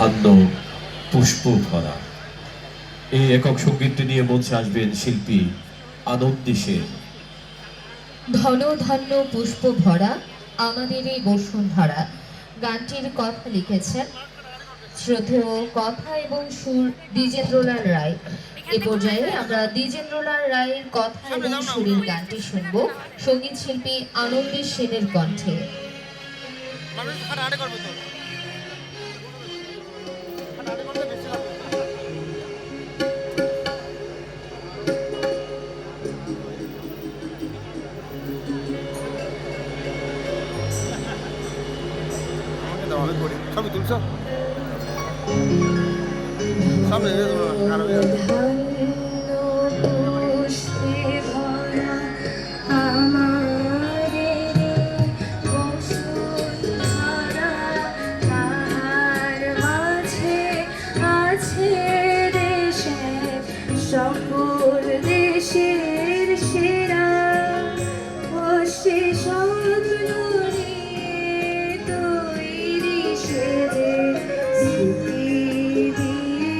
ধান্য পুষ্প ভরা। এই একক সঙ্গীতটি নিয়ে মঞ্চে আসবেন শিল্পী আনন্দী সেন। ধন ধান্য পুষ্প ভরা আমাদের এই বসুন্ধরা গানটির কথা লিখেছেন শ্রদ্ধেয় কথা এবং সুর দ্বিজেন্দ্রলাল রায়। এ পর্যায়ে আমরা দ্বিজেন্দ্রলাল রায়ের কথা এবং সুরের গানটি শুনব সঙ্গীত শিল্পী আনন্দী সেনের কণ্ঠে। ছবি তুলছ সামনে সকল দেশের সেরা বসে স্বপ্ন নিয়ে তৈরি সেজে স্মৃতি দিয়ে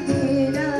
ঘেরা।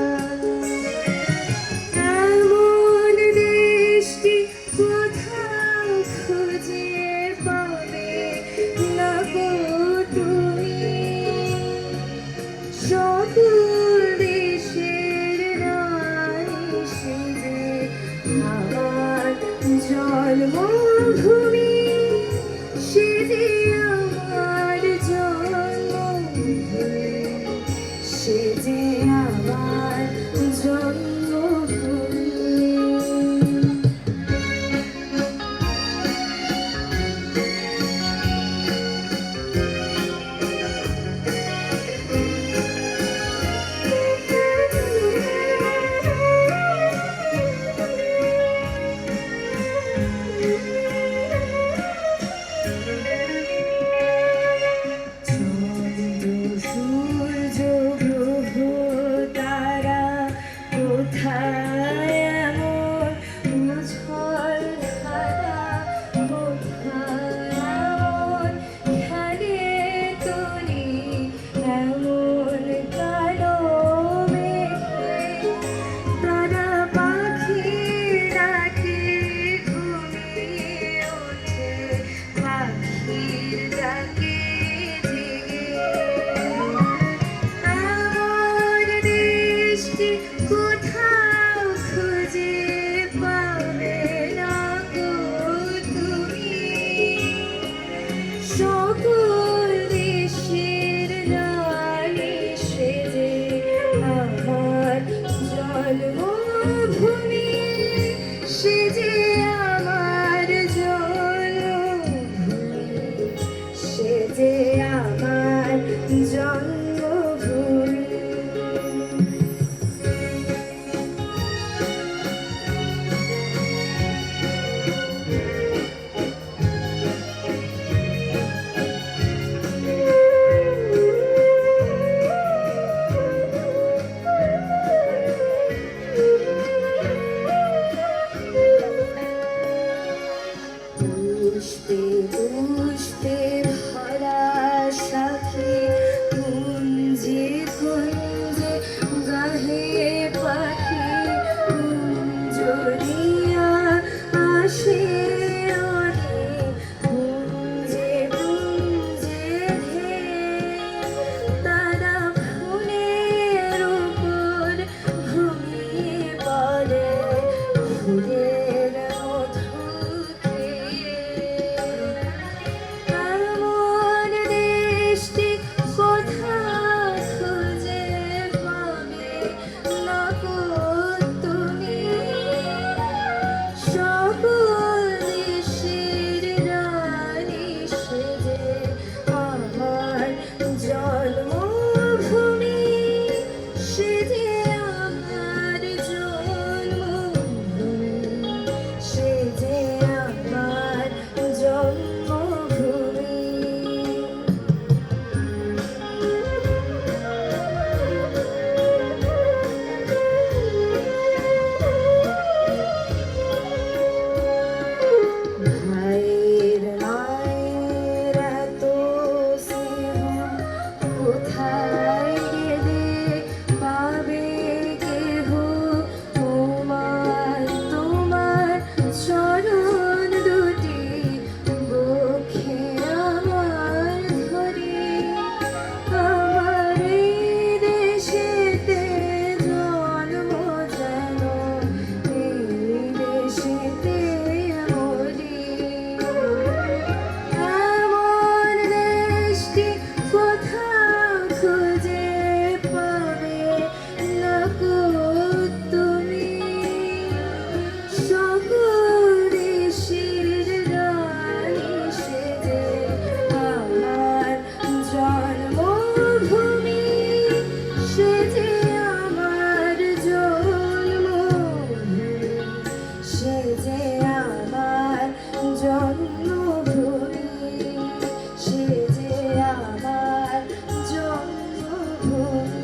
কোথায় গেলে পাবে কেহ তোমার তোমার চরণ দুটি বুকে আমার ধরে আমার এই দেশেতে জন্ম যেন এই দেশেতে মরি এমন দেশটি কোথাও খুঁজে পাবে না গো তুমি সকল দেশের রানী সেজে আমার জন্মভূমি সেজে আমার জন্মভূমি সেজে আমার জন্মভূমি সেজে আমার জন্মভূমি